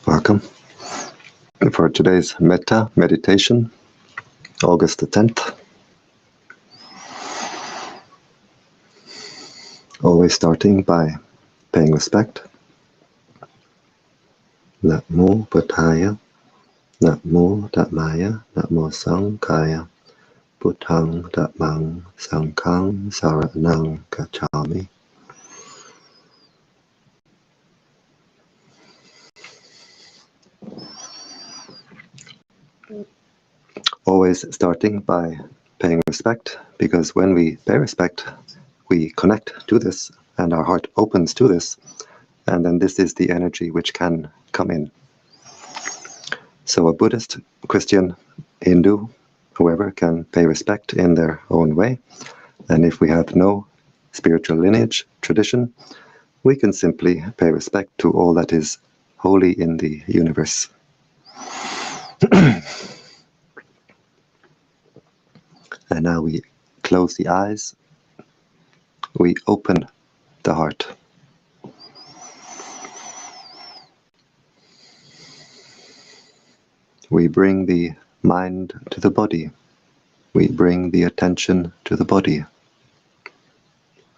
Welcome for today's Metta meditation, August the 10th. Always starting by paying respect. Namo Buddhaya, Namo Dhammaya, Namo Sanghaya, Buddhang Dhammang Sanghang Saranang Gacchami. Always starting by paying respect, because when we pay respect, we connect to this and our heart opens to this, and then this is the energy which can come in. So a Buddhist, Christian, Hindu, whoever can pay respect in their own way, and if we have no spiritual lineage, tradition, we can simply pay respect to all that is holy in the universe. And now we close the eyes, we open the heart. We bring the mind to the body. We bring the attention to the body.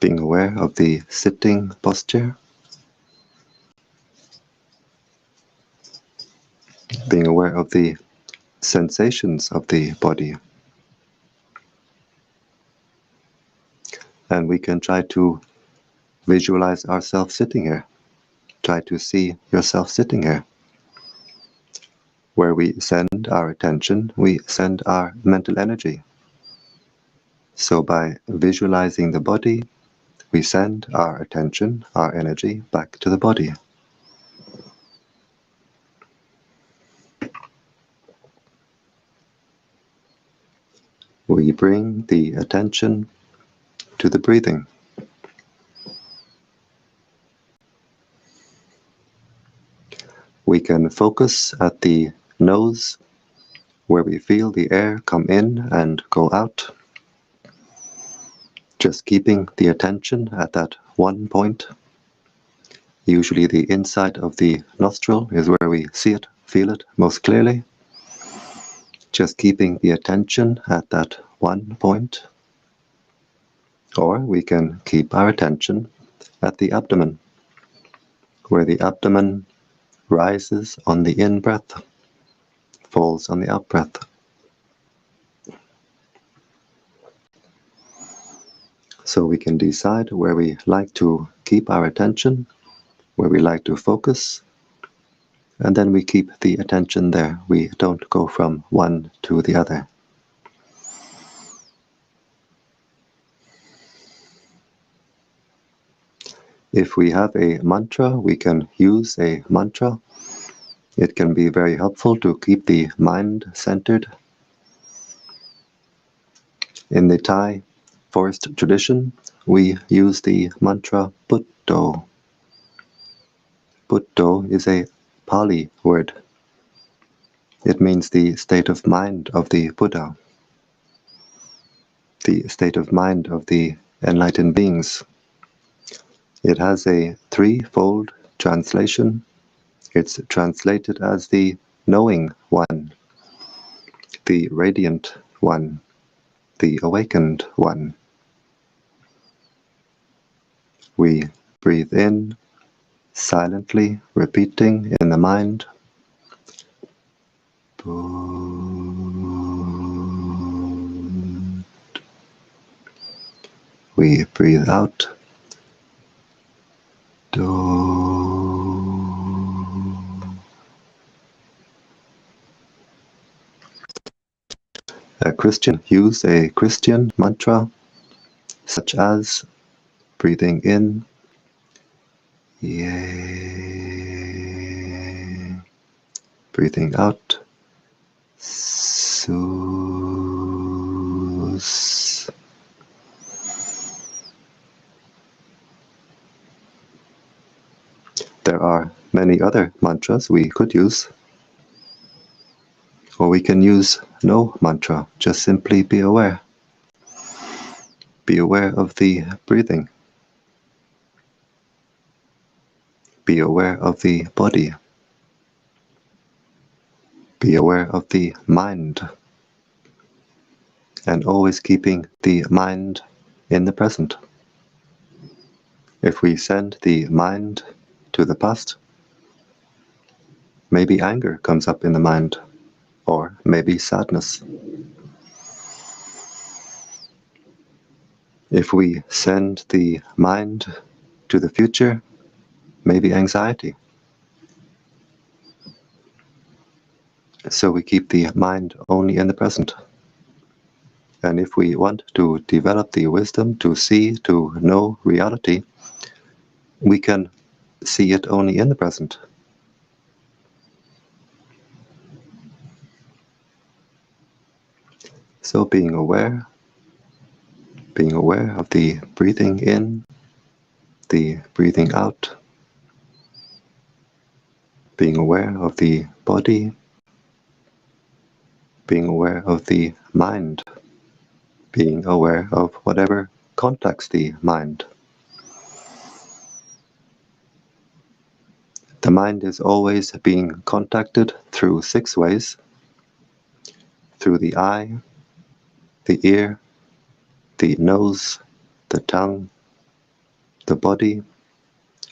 Being aware of the sitting posture. Being aware of the sensations of the body. And we can try to visualize ourselves sitting here. Try to see yourself sitting here. Where we send our attention, we send our mental energy. So by visualizing the body, we send our attention, our energy back to the body. We bring the attention to the breathing. We can focus at the nose, where we feel the air come in and go out. Just keeping the attention at that one point. Usually the inside of the nostril is where we see it, feel it most clearly. Just keeping the attention at that one point. Or we can keep our attention at the abdomen, where the abdomen rises on the in-breath, falls on the out-breath. So we can decide where we like to keep our attention, where we like to focus, and then we keep the attention there. We don't go from one to the other. If we have a mantra, we can use a mantra. It can be very helpful to keep the mind centered. In the Thai forest tradition, we use the mantra Buddho. Buddho is a Pali word. It means the state of mind of the Buddha, the state of mind of the enlightened beings. It has a threefold translation. It's translated as the knowing one, the radiant one, the awakened one. We breathe in, silently repeating in the mind. We breathe out. A Christian use a Christian mantra, such as breathing in, Yea, breathing out, Sus. There are many other mantras we could use, or we can use no mantra, just simply be aware. Be aware of the breathing. Be aware of the body. be aware of the mind, and always keeping the mind in the present. If we send the mind to the past, maybe anger comes up in the mind, or maybe sadness. If we send the mind to the future, maybe anxiety. So we keep the mind only in the present. And if we want to develop the wisdom to see, to know reality, we can see it only in the present. So being aware of the breathing in, the breathing out, being aware of the body, being aware of the mind, being aware of whatever contacts the mind. The mind is always being contacted through 6 ways: through the eye, the ear, the nose, the tongue, the body,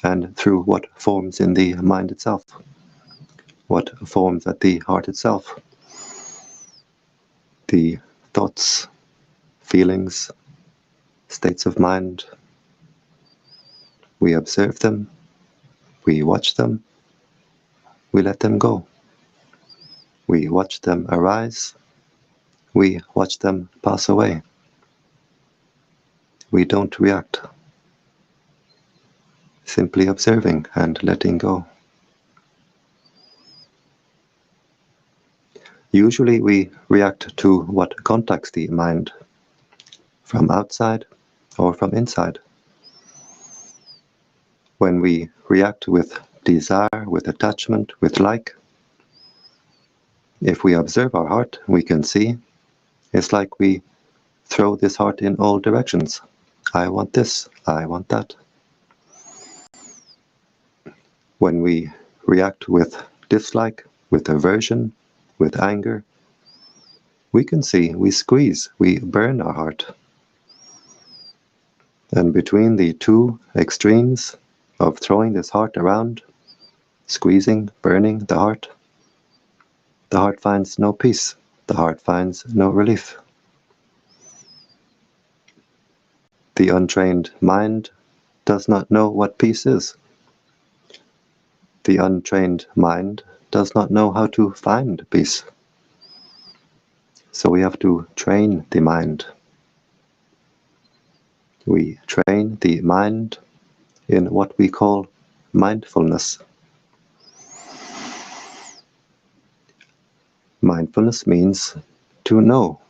and through what forms in the mind itself, what forms at the heart itself. The thoughts, feelings, states of mind. We observe them, we watch them, we let them go. We watch them arise, we watch them pass away. We don't react, simply observing and letting go. Usually we react to what contacts the mind, from outside or from inside. When we react with desire, with attachment, with like, if we observe our heart, we can see it's like we throw this heart in all directions. I want this, I want that. When we react with dislike, with aversion, with anger, we can see we squeeze, we burn our heart. And between the 2 extremes of throwing this heart around, squeezing, burning the heart finds no peace, the heart finds no relief. The untrained mind does not know what peace is. The untrained mind does not know how to find peace. So we have to train the mind. We train the mind in what we call mindfulness. Mindfulness means to know,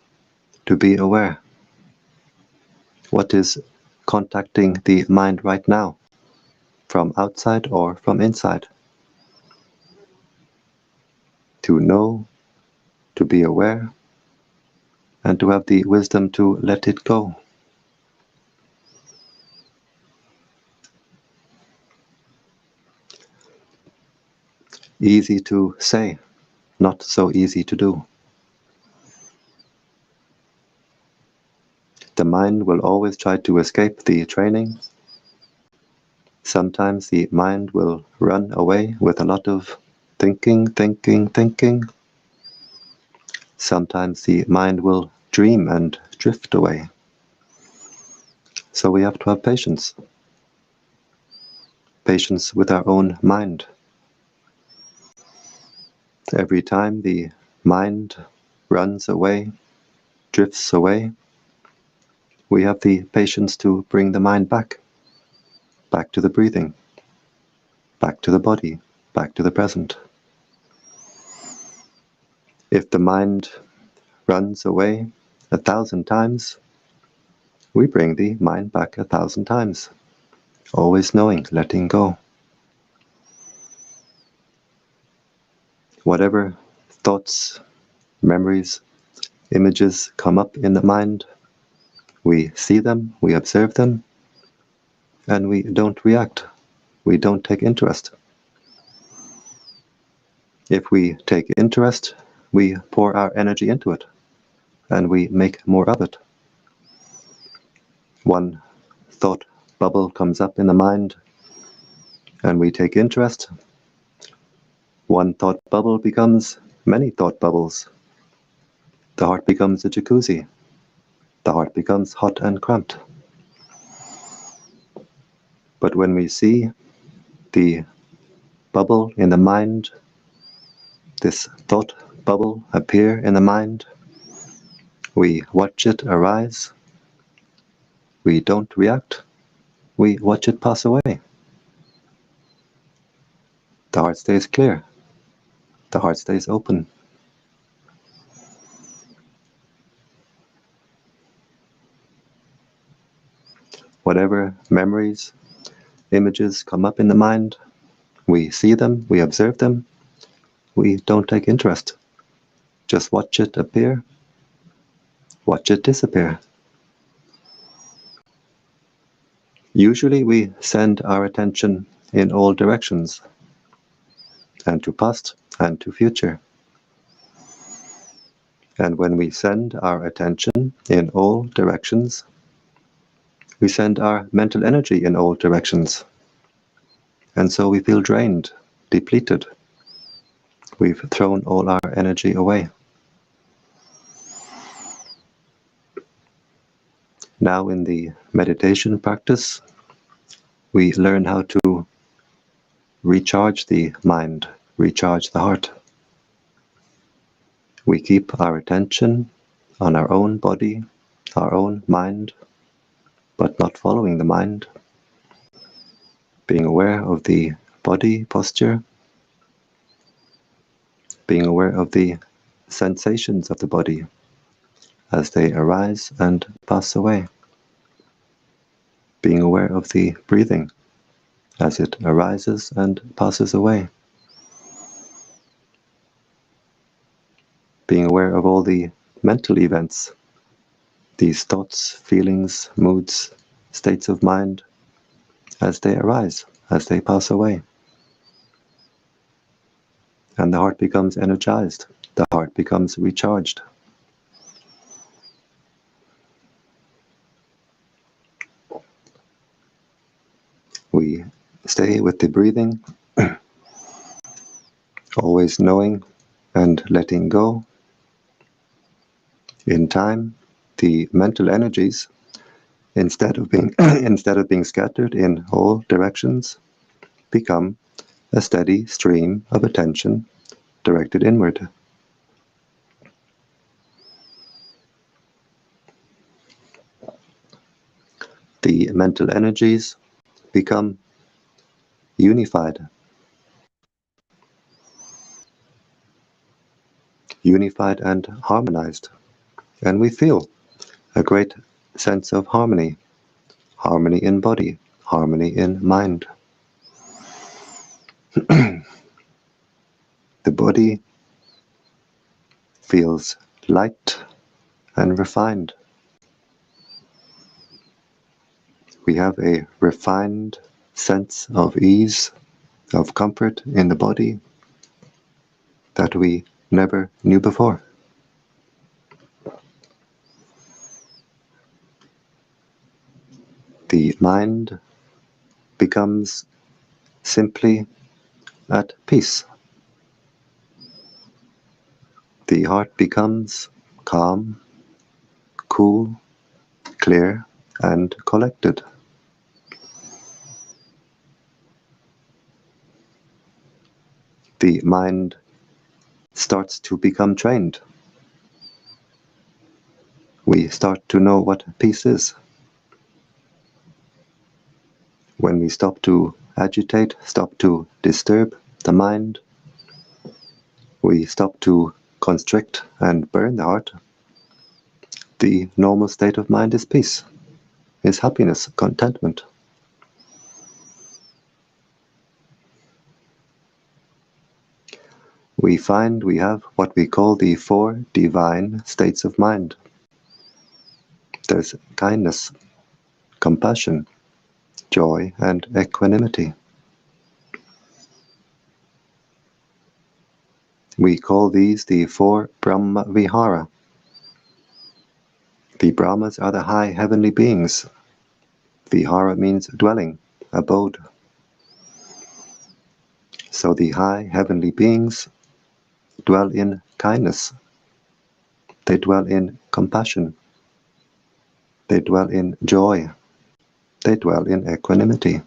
to be aware. What is contacting the mind right now, from outside or from inside? To know, to be aware, and to have the wisdom to let it go. Easy to say, not so easy to do. The mind will always try to escape the training. Sometimes the mind will run away with a lot of thinking. Sometimes the mind will dream and drift away. So we have to have patience. Patience with our own mind. Every time the mind runs away, drifts away, we have the patience to bring the mind back to the breathing, back to the body, back to the present. If the mind runs away 1,000 times, we bring the mind back 1,000 times, always knowing, letting go. Whatever thoughts, memories, images come up in the mind, we see them, we observe them, and we don't react. We don't take interest. If we take interest, we pour our energy into it, and we make more of it. One thought bubble comes up in the mind, and we take interest. One thought bubble becomes many thought bubbles. The heart becomes a jacuzzi. The heart becomes hot and cramped. But when we see the bubble in the mind, this thought bubble appear in the mind, we watch it arise. We don't react. We watch it pass away. The heart stays clear. The heart stays open. Whatever memories, images come up in the mind, we see them, we observe them, we don't take interest. Just watch it appear, watch it disappear. Usually we send our attention in all directions, and to past and to future. And when we send our attention in all directions, we send our mental energy in all directions. And so we feel drained, depleted. We've thrown all our energy away. Now in the meditation practice, we learn how to recharge the mind, recharge the heart. We keep our attention on our own body, our own mind, but not following the mind. Being aware of the body posture, being aware of the sensations of the body as they arise and pass away. Being aware of the breathing as it arises and passes away. Being aware of all the mental events, these thoughts, feelings, moods, states of mind, as they arise, as they pass away. And the heart becomes energized, the heart becomes recharged. We stay with the breathing, always knowing and letting go. In time, the mental energies, instead of being scattered in all directions, become a steady stream of attention directed inward. The mental energies become unified and harmonized, and we feel a great sense of harmony, harmony in body, harmony in mind. The body feels light and refined. We have a refined sense of ease, of comfort in the body that we never knew before. The mind becomes simply at peace. The heart becomes calm, cool, clear, and collected. The mind starts to become trained. We start to know what peace is. When we stop to agitate, stop to disturb the mind, we stop to constrict and burn the heart, the normal state of mind is peace, is happiness, contentment. We find we have what we call the 4 divine states of mind. There's kindness, compassion, joy, and equanimity. We call these the 4 Brahma Vihara. The Brahmas are the high heavenly beings. Vihara means dwelling, abode. So the high heavenly beings dwell in kindness. They dwell in compassion. They dwell in joy. They dwell in equanimity.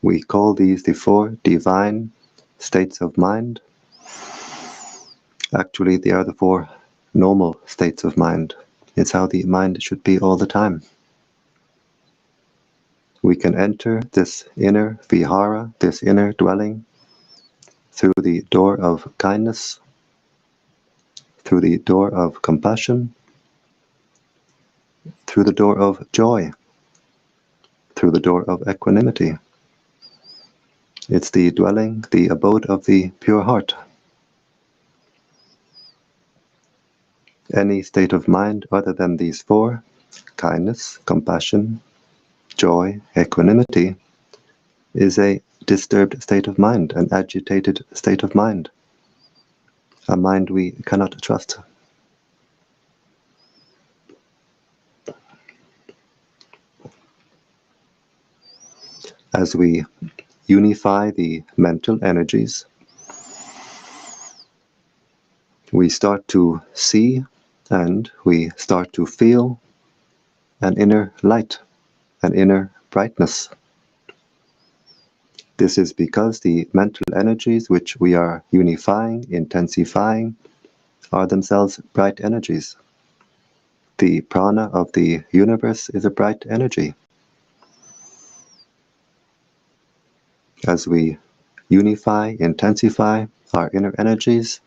We call these the 4 divine states of mind. Actually, they are the 4 normal states of mind. It's how the mind should be all the time. We can enter this inner vihara, this inner dwelling, through the door of kindness, through the door of compassion, through the door of joy, through the door of equanimity. It's the dwelling, the abode of the pure heart. Any state of mind other than these 4, kindness, compassion, joy, equanimity, is a disturbed state of mind, an agitated state of mind, a mind we cannot trust. As we unify the mental energies, we start to see and we start to feel an inner light, an inner brightness. This is because the mental energies which we are unifying, intensifying, are themselves bright energies. The prana of the universe is a bright energy. As we unify, intensify our inner energies,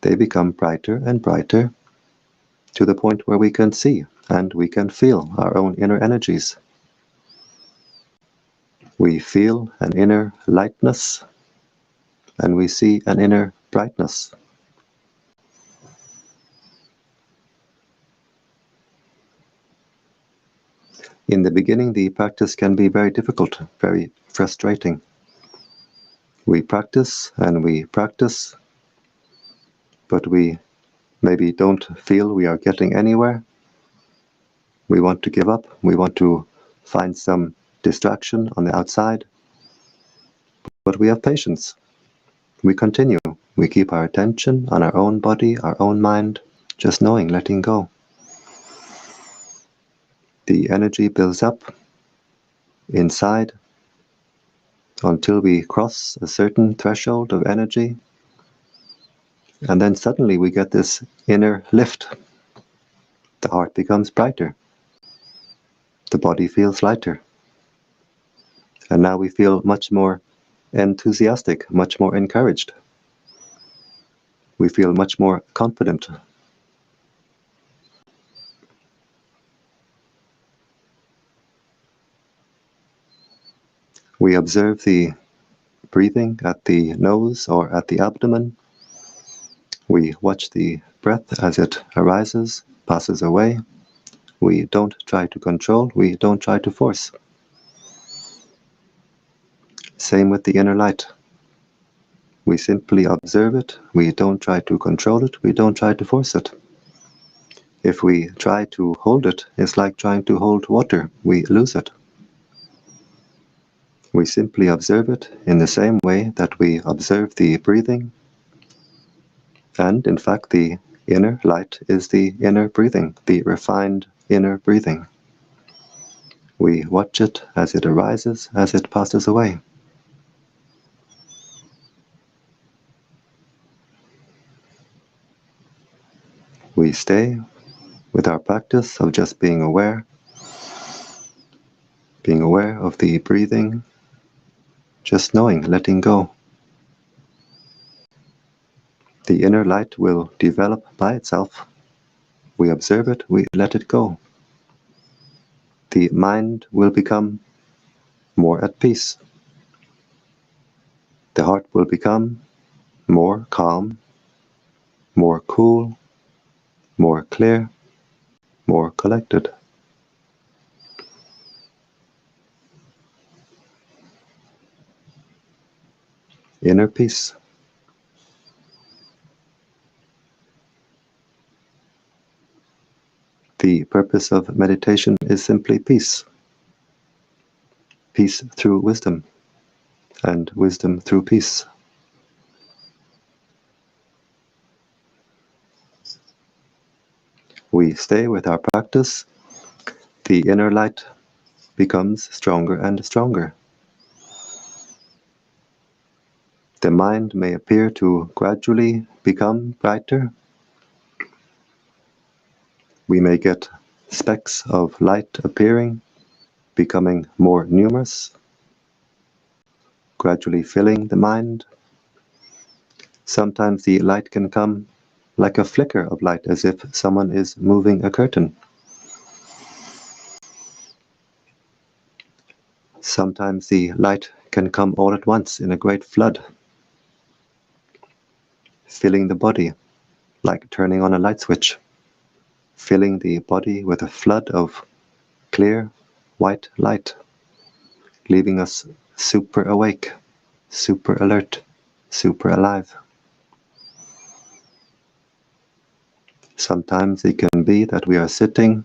they become brighter and brighter to the point where we can see and we can feel our own inner energies. We feel an inner lightness and we see an inner brightness. In the beginning, the practice can be very difficult, very frustrating. We practice and we practice, but we maybe don't feel we are getting anywhere. We want to give up. We want to find some distraction on the outside. But we have patience. We continue. We keep our attention on our own body, our own mind, just knowing, letting go. The energy builds up inside until we cross a certain threshold of energy, and then suddenly we get this inner lift. The heart becomes brighter. The body feels lighter. And now we feel much more enthusiastic, much more encouraged. We feel much more confident. We observe the breathing at the nose or at the abdomen. We watch the breath as it arises, passes away. We don't try to control, we don't try to force. Same with the inner light. We simply observe it, we don't try to control it, we don't try to force it. If we try to hold it, it's like trying to hold water, we lose it. We simply observe it in the same way that we observe the breathing. And in fact, the inner light is the inner breathing, the refined inner breathing. We watch it as it arises, as it passes away. We stay with our practice of just being aware of the breathing, just knowing, letting go. The inner light will develop by itself. We observe it, we let it go. The mind will become more at peace. The heart will become more calm, more cool, more clear, more collected. inner peace. The purpose of meditation is simply peace. Peace through wisdom, and wisdom through peace. We stay with our practice, the inner light becomes stronger and stronger. The mind may appear to gradually become brighter. We may get specks of light appearing, becoming more numerous, gradually filling the mind. Sometimes the light can come like a flicker of light, as if someone is moving a curtain. Sometimes the light can come all at once in a great flood, filling the body like turning on a light switch, filling the body with a flood of clear white light, leaving us super awake, super alert, super alive. Sometimes it can be that we are sitting,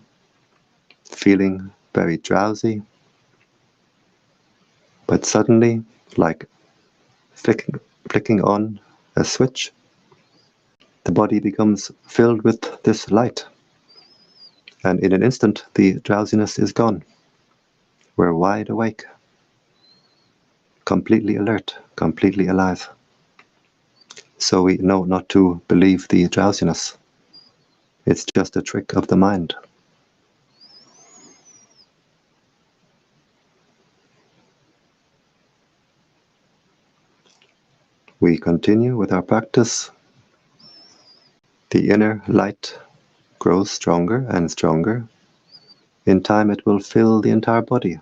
feeling very drowsy, but suddenly, like flicking on a switch, the body becomes filled with this light, and in an instant the drowsiness is gone. We're wide awake, completely alert, completely alive. So we know not to believe the drowsiness. It's just a trick of the mind. We continue with our practice. The inner light grows stronger and stronger. In time it will fill the entire body.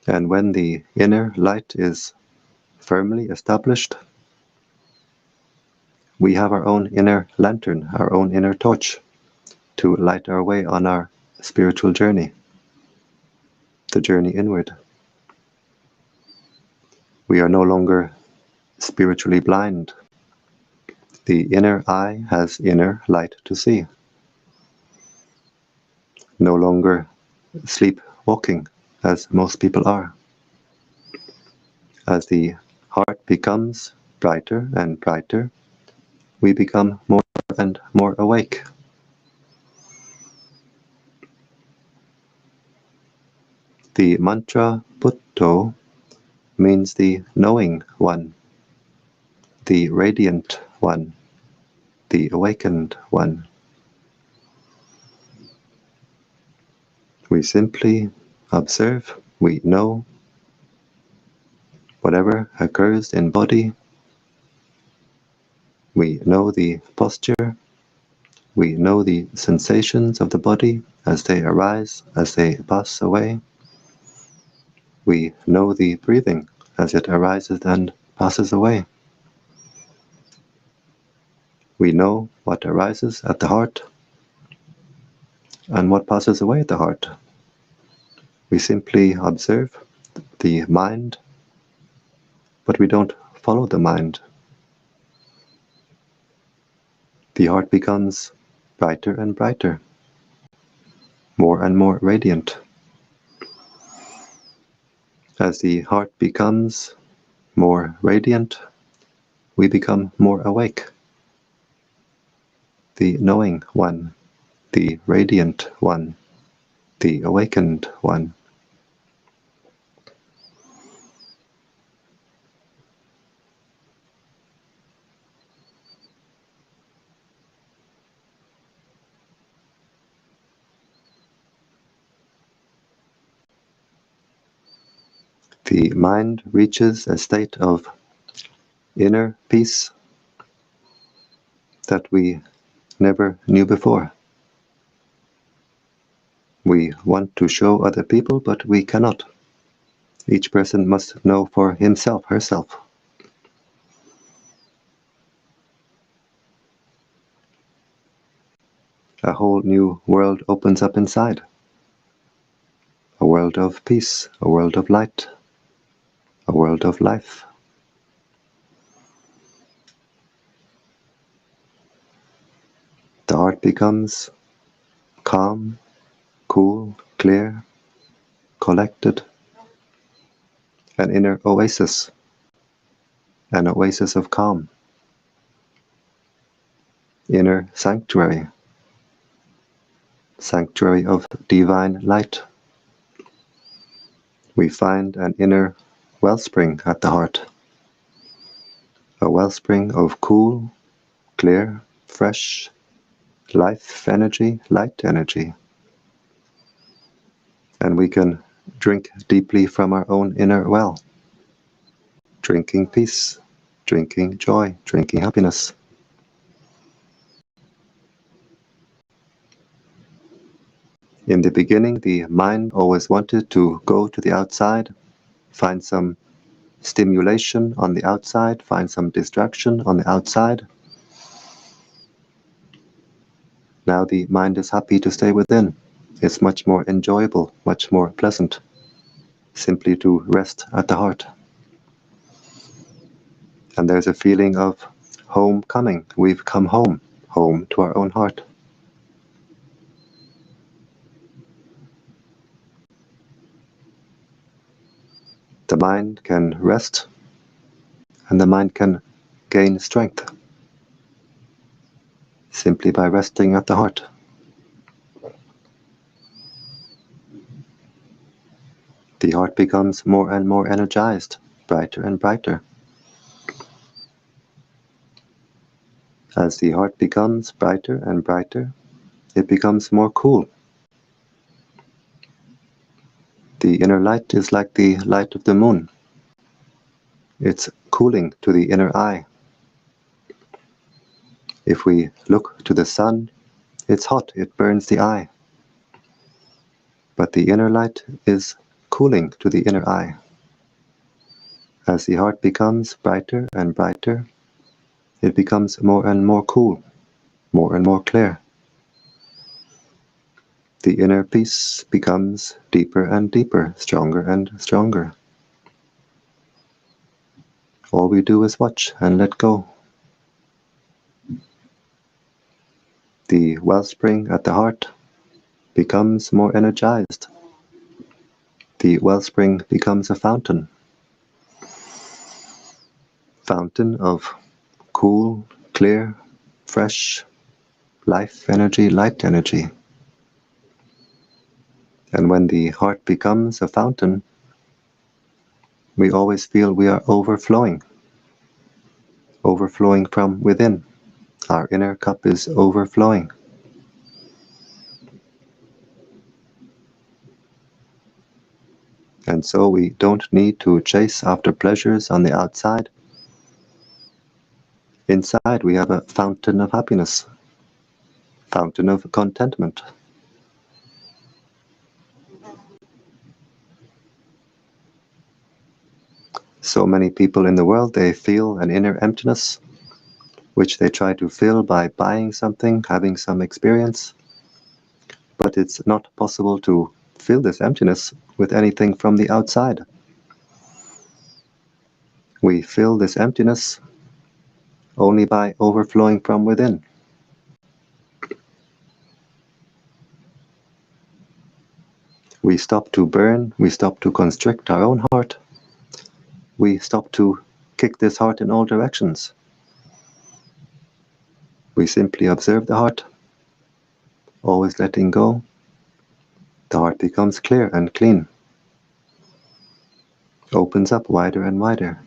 And when the inner light is firmly established, we have our own inner lantern, our own inner torch to light our way on our spiritual journey, the journey inward. We are no longer spiritually blind. The inner eye has inner light to see. No longer sleepwalking, as most people are. As the heart becomes brighter and brighter, we become more and more awake. The mantra Bhutto means the knowing one, the radiant one, the awakened one. We simply observe, we know whatever occurs in body, we know the posture, we know the sensations of the body as they arise, as they pass away. We know the breathing as it arises and passes away. We know what arises at the heart and what passes away at the heart. We simply observe the mind, but we don't follow the mind. The heart becomes brighter and brighter, more and more radiant. As the heart becomes more radiant, we become more awake. The knowing one, the radiant one, the awakened one. The mind reaches a state of inner peace that we never knew before. We want to show other people, but we cannot. Each person must know for himself, herself. A whole new world opens up inside. A world of peace, a world of light, a world of life. The heart becomes calm, cool, clear, collected, an inner oasis, an oasis of calm, inner sanctuary, sanctuary of divine light. We find an inner wellspring at the heart, a wellspring of cool, clear, fresh, life energy, light energy. And we can drink deeply from our own inner well, drinking peace, drinking joy, drinking happiness. In the beginning, the mind always wanted to go to the outside, find some stimulation on the outside, find some distraction on the outside. Now the mind is happy to stay within. It's much more enjoyable, much more pleasant, simply to rest at the heart. And there's a feeling of homecoming. We've come home, home to our own heart. The mind can rest, and the mind can gain strength simply by resting at the heart. The heart becomes more and more energized, brighter and brighter. As the heart becomes brighter and brighter, it becomes more cool. The inner light is like the light of the moon. It's cooling to the inner eye. If we look to the sun, it's hot, it burns the eye. But the inner light is cooling to the inner eye. As the heart becomes brighter and brighter, it becomes more and more cool, more and more clear. The inner peace becomes deeper and deeper, stronger and stronger. All we do is watch and let go. The wellspring at the heart becomes more energized. The wellspring becomes a fountain. Fountain of cool, clear, fresh, life energy, light energy. And when the heart becomes a fountain, we always feel we are overflowing, overflowing from within. Our inner cup is overflowing. And so we don't need to chase after pleasures on the outside. Inside we have a fountain of happiness, fountain of contentment. So many people in the world, they feel an inner emptiness, which they try to fill by buying something, having some experience. But it's not possible to fill this emptiness with anything from the outside. We fill this emptiness only by overflowing from within. We stop to burn, we stop to constrict our own heart. We stop to kick this heart in all directions. We simply observe the heart, always letting go. The heart becomes clear and clean, opens up wider and wider.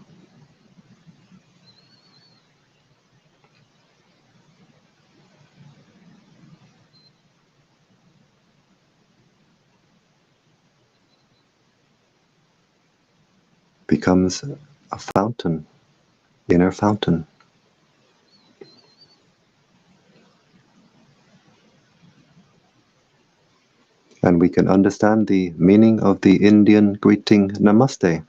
Becomes a fountain, inner fountain. And we can understand the meaning of the Indian greeting Namaste.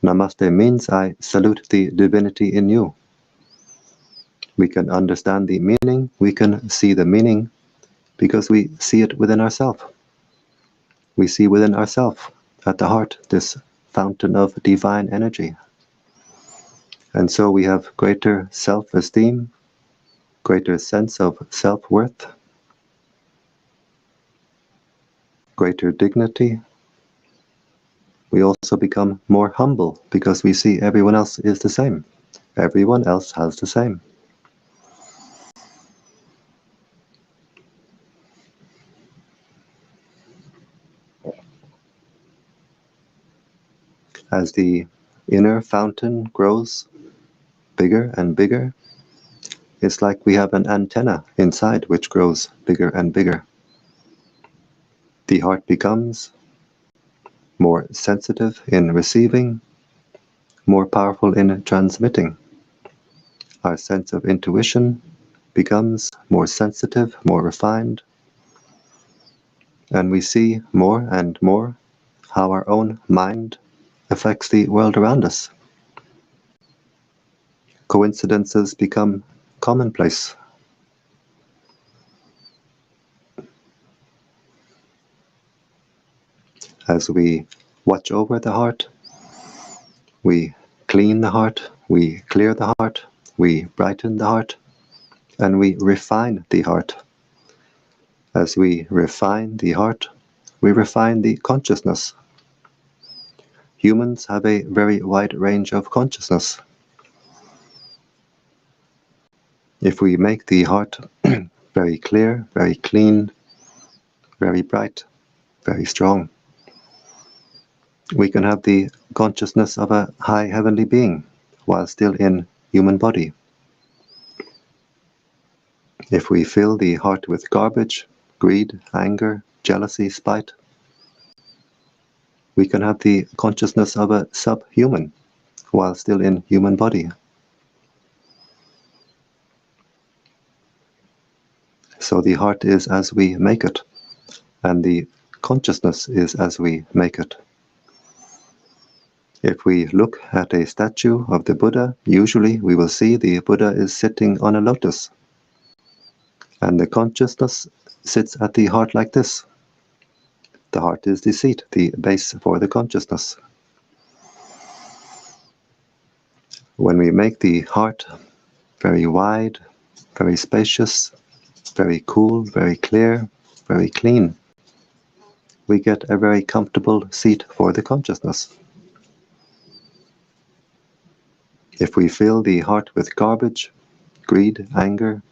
Namaste means I salute the divinity in you. We can understand the meaning, we can see the meaning, because we see it within ourselves. We see within ourselves, at the heart, this fountain of divine energy. And so we have greater self-esteem, greater sense of self-worth, greater dignity. We also become more humble because we see everyone else is the same. Everyone else has the same. As the inner fountain grows bigger and bigger, it's like we have an antenna inside which grows bigger and bigger. The heart becomes more sensitive in receiving, more powerful in transmitting. Our sense of intuition becomes more sensitive, more refined, and we see more and more how our own mind affects the world around us. Coincidences become commonplace. As we watch over the heart, we clean the heart, we clear the heart, we brighten the heart, and we refine the heart. As we refine the heart, we refine the consciousness. Humans have a very wide range of consciousness. If we make the heart very clear, very clean, very bright, very strong, we can have the consciousness of a high heavenly being while still in human body. If we fill the heart with garbage, greed, anger, jealousy, spite, we can have the consciousness of a subhuman while still in human body. So the heart is as we make it, and the consciousness is as we make it. If we look at a statue of the Buddha, usually we will see the Buddha is sitting on a lotus. And the consciousness sits at the heart like this. The heart is the seat, the base for the consciousness. When we make the heart very wide, very spacious, very cool, very clear, very clean, we get a very comfortable seat for the consciousness. If we fill the heart with garbage, greed, anger,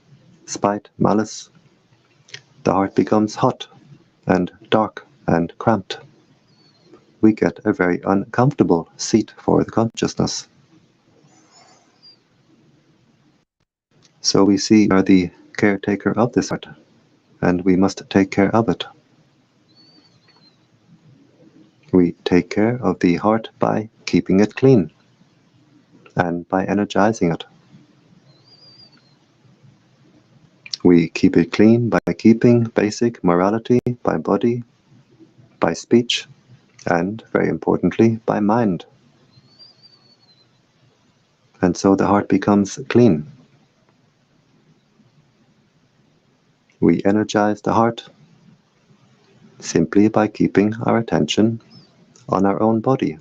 spite, malice, the heart becomes hot and dark and cramped. We get a very uncomfortable seat for the consciousness. So we see we are the caretaker of this heart, and we must take care of it. We take care of the heart by keeping it clean and by energizing it. We keep it clean by keeping basic morality by body, by speech, and, very importantly, by mind. And so the heart becomes clean. We energize the heart simply by keeping our attention on our own body,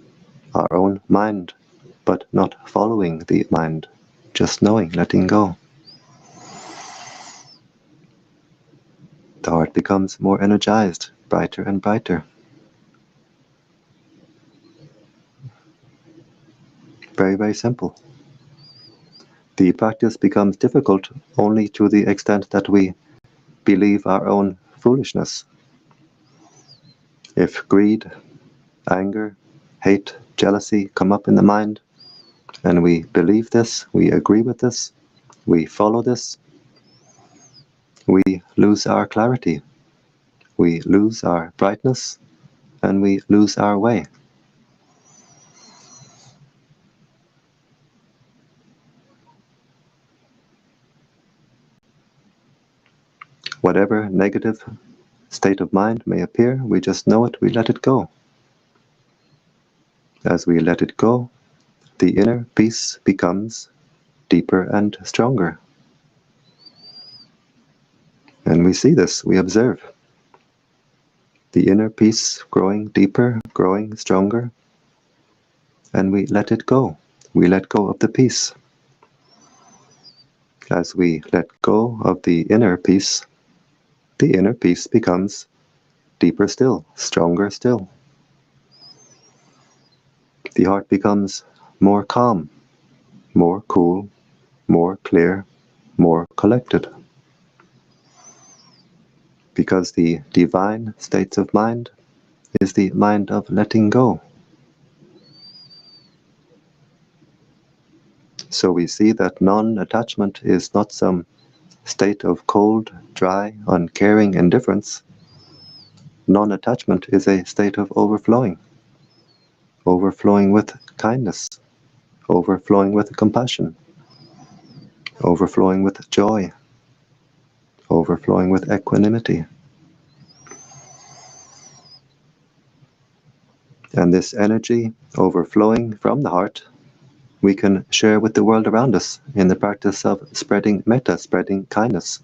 our own mind, but not following the mind, just knowing, letting go. The heart becomes more energized, brighter and brighter. Very, very simple. The practice becomes difficult only to the extent that we believe our own foolishness. If greed, anger, hate, jealousy come up in the mind, and we believe this, we agree with this, we follow this, we lose our clarity, we lose our brightness, and we lose our way. Whatever negative state of mind may appear, we just know it, we let it go. As we let it go, the inner peace becomes deeper and stronger. And we see this, we observe. The inner peace growing deeper, growing stronger. and we let it go. We let go of the peace. As we let go of the inner peace becomes deeper still, stronger still. The heart becomes more calm, more cool, more clear, more collected. Because the divine states of mind is the mind of letting go. So we see that non-attachment is not some state of cold, dry, uncaring indifference. Non-attachment is a state of overflowing with kindness, overflowing with compassion, overflowing with joy, overflowing with equanimity. And this energy overflowing from the heart we can share with the world around us in the practice of spreading metta, spreading kindness.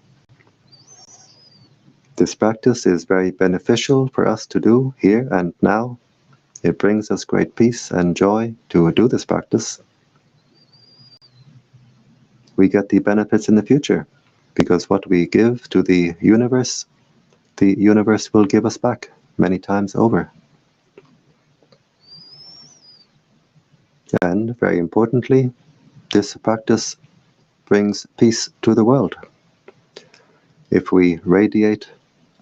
This practice is very beneficial for us to do here and now. It brings us great peace and joy to do this practice. We get the benefits in the future, because what we give to the universe will give us back many times over. And very importantly, this practice brings peace to the world. If we radiate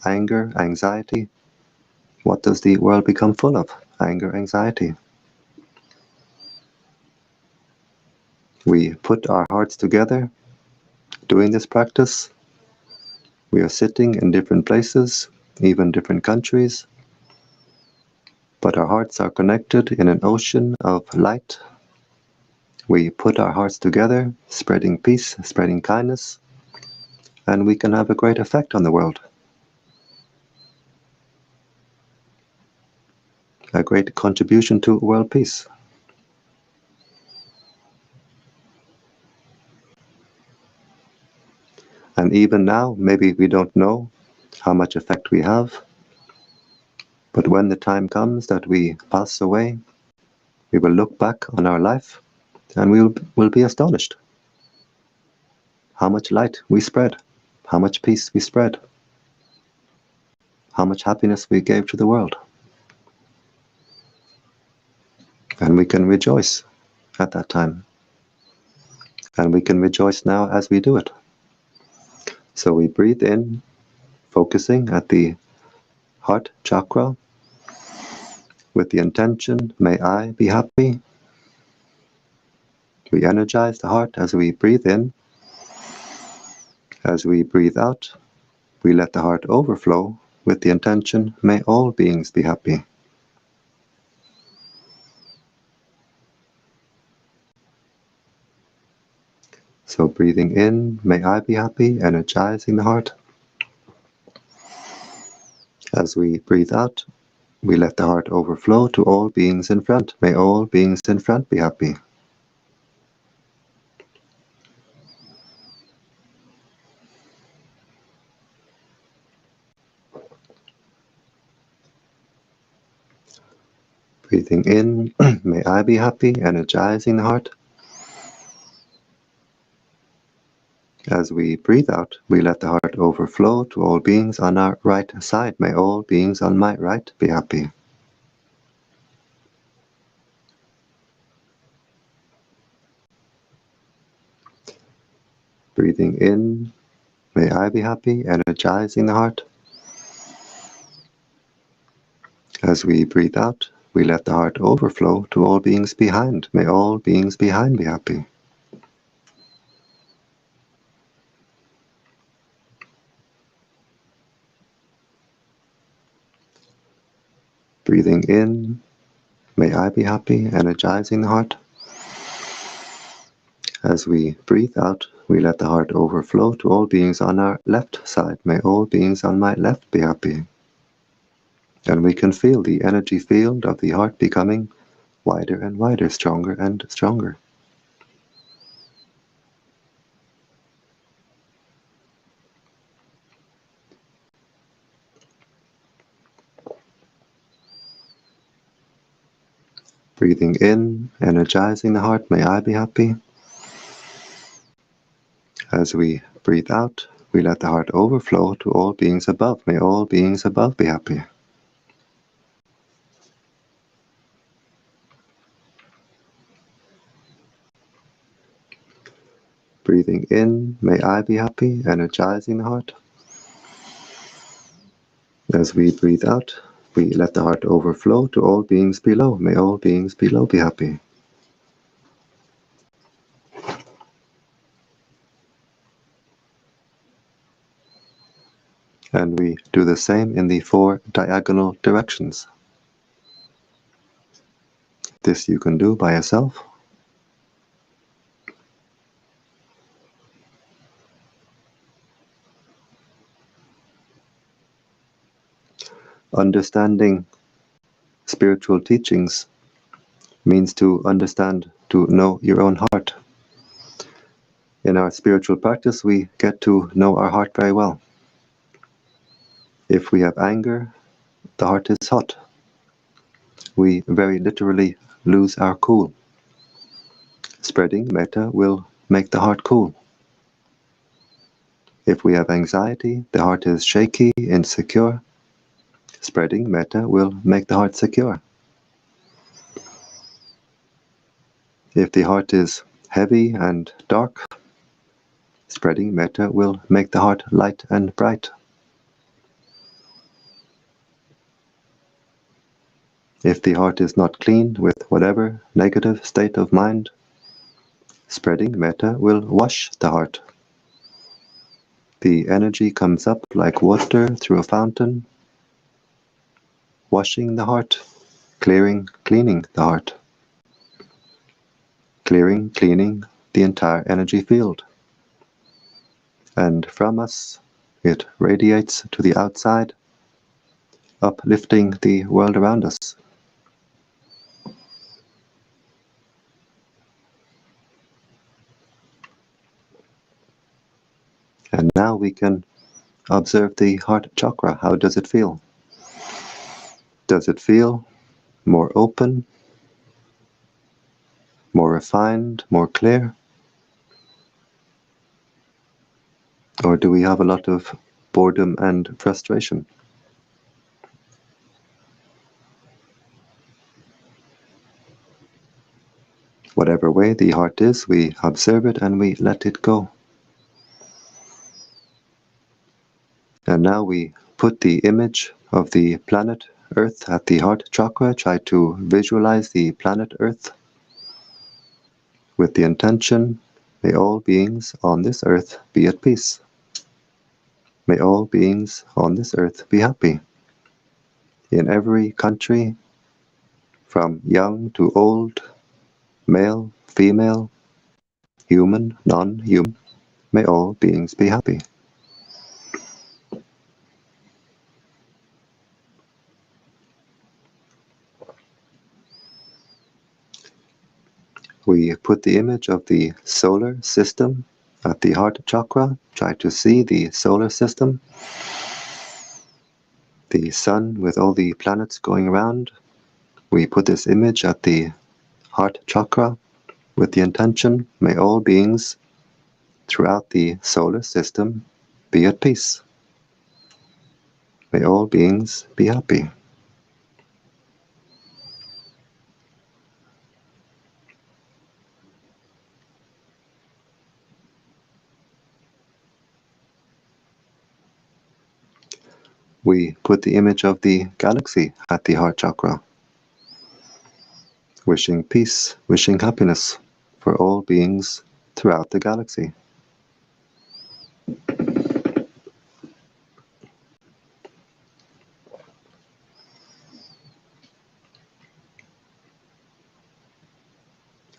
anger, anxiety, what does the world become full of? Anger, anxiety. We put our hearts together doing this practice. We are sitting in different places, even different countries, but our hearts are connected in an ocean of light. We put our hearts together, spreading peace, spreading kindness, and we can have a great effect on the world. A great contribution to world peace. And even now, maybe we don't know how much effect we have, but when the time comes that we pass away, we will look back on our life and we will be astonished how much light we spread, how much peace we spread, how much happiness we gave to the world. And we can rejoice at that time. And we can rejoice now as we do it. So we breathe in, focusing at the heart chakra with the intention, may I be happy. We energize the heart as we breathe in. As we breathe out, we let the heart overflow with the intention, may all beings be happy. So breathing in, may I be happy, energizing the heart. As we breathe out, we let the heart overflow to all beings in front. May all beings in front be happy. Breathing in, may I be happy, energizing the heart. As we breathe out, we let the heart overflow to all beings on our right side. May all beings on my right be happy. Breathing in, may I be happy, energizing the heart. As we breathe out, we let the heart overflow to all beings behind. May all beings behind be happy. Breathing in, may I be happy, energizing the heart. As we breathe out, we let the heart overflow to all beings on our left side. May all beings on my left be happy. And we can feel the energy field of the heart becoming wider and wider, stronger and stronger. Breathing in, energizing the heart, may I be happy. As we breathe out, we let the heart overflow to all beings above. May all beings above be happy. Breathing in, may I be happy, energizing the heart. As we breathe out, we let the heart overflow to all beings below. May all beings below be happy. And we do the same in the 4 diagonal directions. This you can do by yourself. Understanding spiritual teachings means to understand, to know your own heart. In our spiritual practice, we get to know our heart very well. If we have anger, the heart is hot. We very literally lose our cool. Spreading metta will make the heart cool. If we have anxiety, the heart is shaky, insecure. Spreading metta will make the heart secure. If the heart is heavy and dark, spreading metta will make the heart light and bright. If the heart is not clean with whatever negative state of mind, spreading metta will wash the heart. The energy comes up like water through a fountain, washing the heart, cleaning the heart. Cleaning the entire energy field. And from us, it radiates to the outside, uplifting the world around us. And now we can observe the heart chakra. How does it feel? Does it feel more open, more refined, more clear? Or do we have a lot of boredom and frustration? Whatever way the heart is, we observe it and we let it go. And now we put the image of the planet Earth at the heart chakra. Try to visualize the planet Earth with the intention, may all beings on this earth be at peace. May all beings on this earth be happy. In every country, from young to old, male, female, human, non-human, may all beings be happy. We put the image of the solar system at the heart chakra. Try to see the solar system, the sun with all the planets going around. We put this image at the heart chakra with the intention, may all beings throughout the solar system be at peace. May all beings be happy. We put the image of the galaxy at the heart chakra, wishing peace, wishing happiness for all beings throughout the galaxy.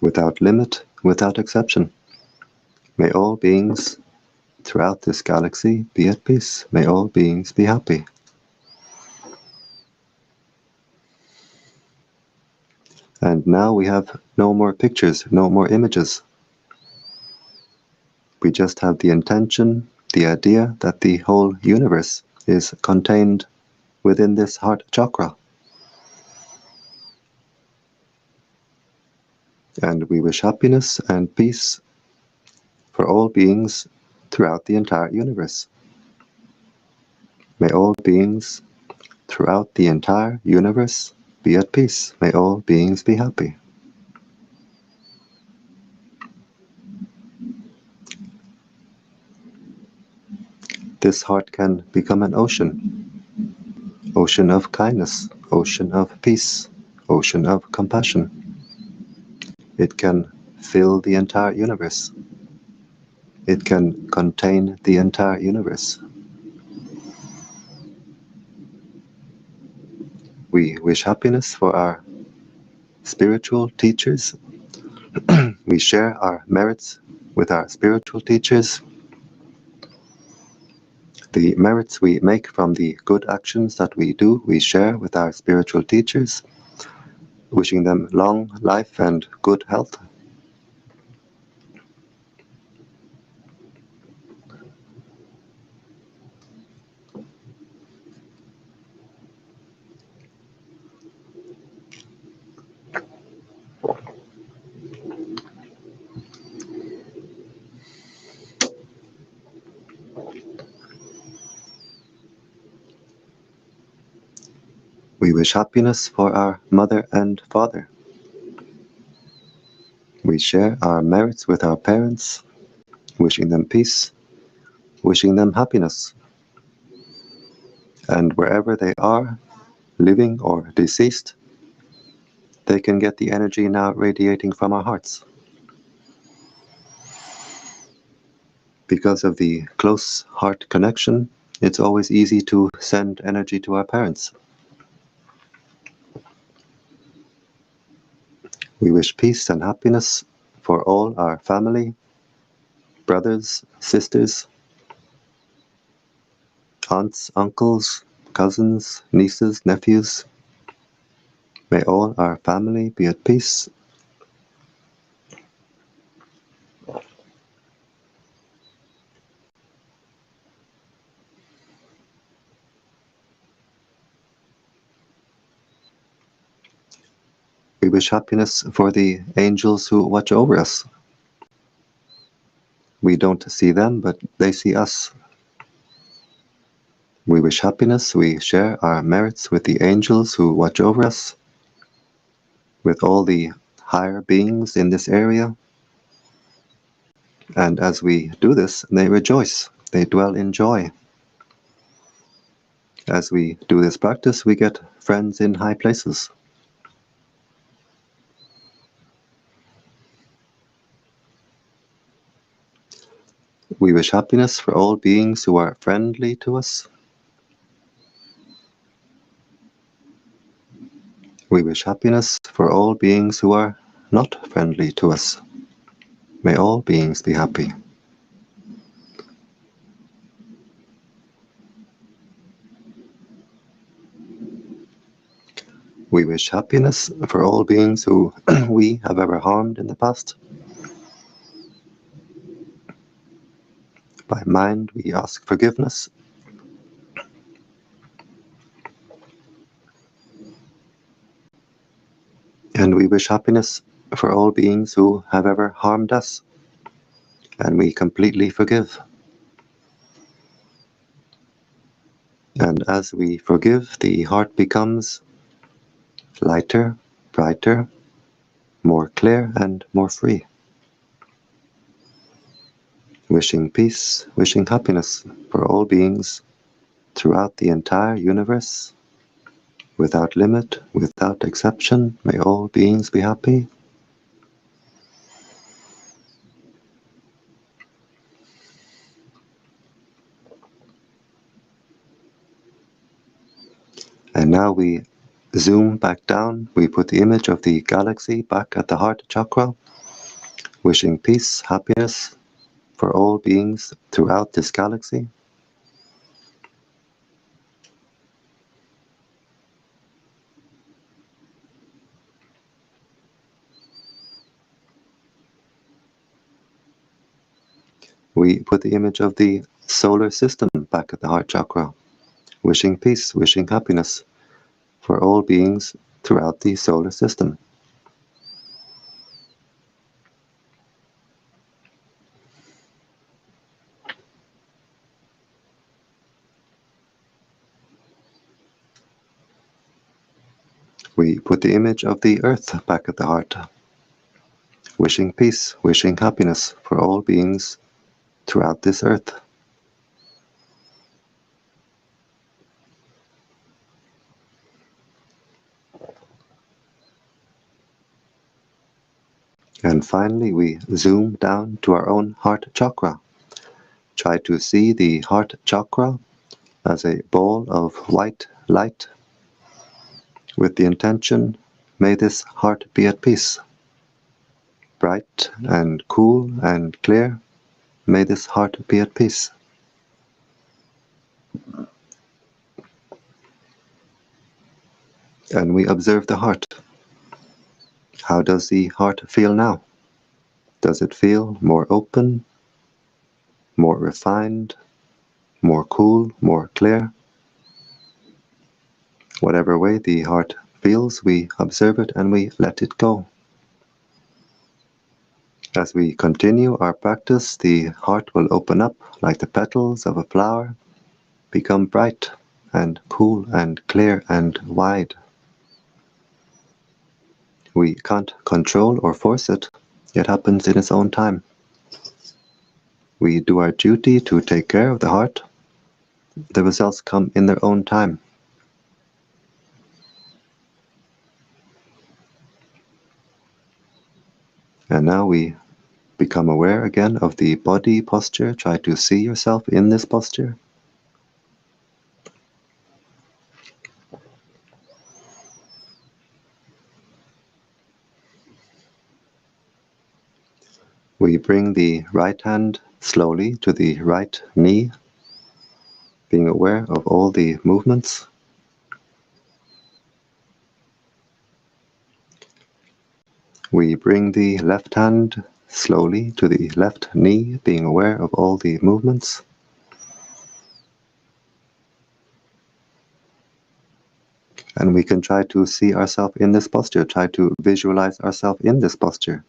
Without limit, without exception. May all beings throughout this galaxy be at peace. May all beings be happy. And now we have no more pictures, no more images. We just have the intention, the idea that the whole universe is contained within this heart chakra. And we wish happiness and peace for all beings throughout the entire universe. May all beings throughout the entire universe be at peace. May all beings be happy. This heart can become an ocean of kindness, ocean of peace, ocean of compassion. It can fill the entire universe. It can contain the entire universe. We wish happiness for our spiritual teachers. We share our merits with our spiritual teachers. The merits we make from the good actions that we do, we share with our spiritual teachers, wishing them long life and good health. We wish happiness for our mother and father. We share our merits with our parents, wishing them peace, wishing them happiness. And wherever they are, living or deceased, they can get the energy now radiating from our hearts. Because of the close heart connection, it's always easy to send energy to our parents. We wish peace and happiness for all our family, brothers, sisters, aunts, uncles, cousins, nieces, nephews. May all our family be at peace. We wish happiness for the angels who watch over us. We don't see them, but they see us. We wish happiness, we share our merits with the angels who watch over us, with all the higher beings in this area. And as we do this, they rejoice, they dwell in joy. As we do this practice, we get friends in high places. We wish happiness for all beings who are friendly to us. We wish happiness for all beings who are not friendly to us. May all beings be happy. We wish happiness for all beings who we have ever harmed in the past. By mind, we ask forgiveness. And we wish happiness for all beings who have ever harmed us. And we completely forgive. And as we forgive, the heart becomes lighter, brighter, more clear and more free. Wishing peace, wishing happiness for all beings throughout the entire universe, without limit, without exception. May all beings be happy. And now we zoom back down. We put the image of the galaxy back at the heart chakra, wishing peace, happiness for all beings throughout this galaxy. We put the image of the solar system back at the heart chakra, wishing peace, wishing happiness for all beings throughout the solar system. We put the image of the earth back at the heart, wishing peace, wishing happiness for all beings throughout this earth. And finally, we zoom down to our own heart chakra. Try to see the heart chakra as a ball of white light with the intention, may this heart be at peace. Bright and cool and clear, may this heart be at peace. And we observe the heart. How does the heart feel now? Does it feel more open, more refined, more cool, more clear? Whatever way the heart feels, we observe it and we let it go. As we continue our practice, the heart will open up like the petals of a flower, become bright and cool and clear and wide. We can't control or force it. It happens in its own time. We do our duty to take care of the heart. The results come in their own time. And now we become aware again of the body posture. Try to see yourself in this posture. We bring the right hand slowly to the right knee, being aware of all the movements. We bring the left hand slowly to the left knee, being aware of all the movements. And we can try to see ourselves in this posture, try to visualize ourselves in this posture.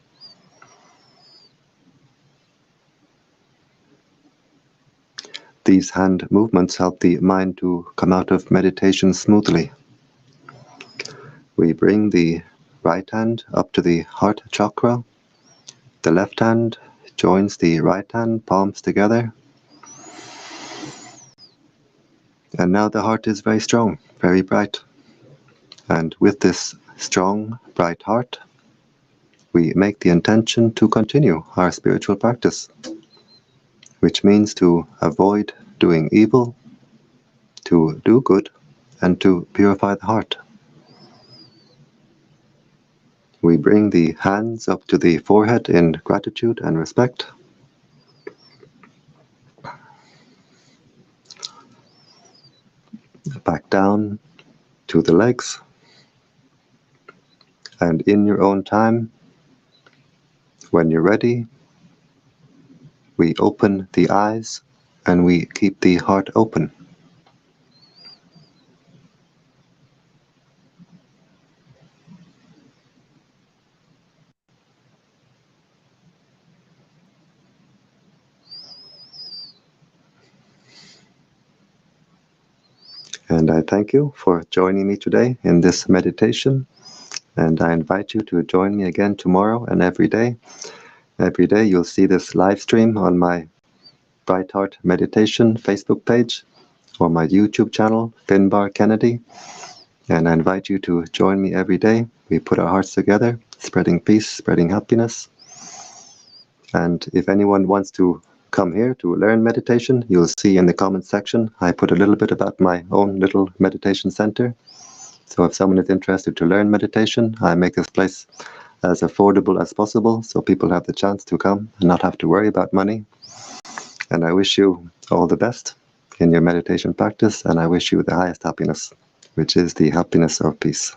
These hand movements help the mind to come out of meditation smoothly. We bring the right hand up to the heart chakra. The left hand joins the right hand, palms together. And now the heart is very strong, very bright. And with this strong, bright heart, we make the intention to continue our spiritual practice, which means to avoid doing evil, to do good, and to purify the heart. We bring the hands up to the forehead in gratitude and respect. Back down to the legs. And in your own time, when you're ready, we open the eyes and we keep the heart open. And I thank you for joining me today in this meditation. And I invite you to join me again tomorrow and every day. Every day you'll see this live stream on my Bright Heart Meditation Facebook page or my YouTube channel, Finnbarr Kennedy. And I invite you to join me every day. We put our hearts together, spreading peace, spreading happiness. And if anyone wants to come here to learn meditation, you'll see in the comment section I put a little bit about my own little meditation center. So if someone is interested to learn meditation, I make this place as affordable as possible so people have the chance to come and not have to worry about money. And I wish you all the best in your meditation practice, and I wish you the highest happiness, which is the happiness of peace.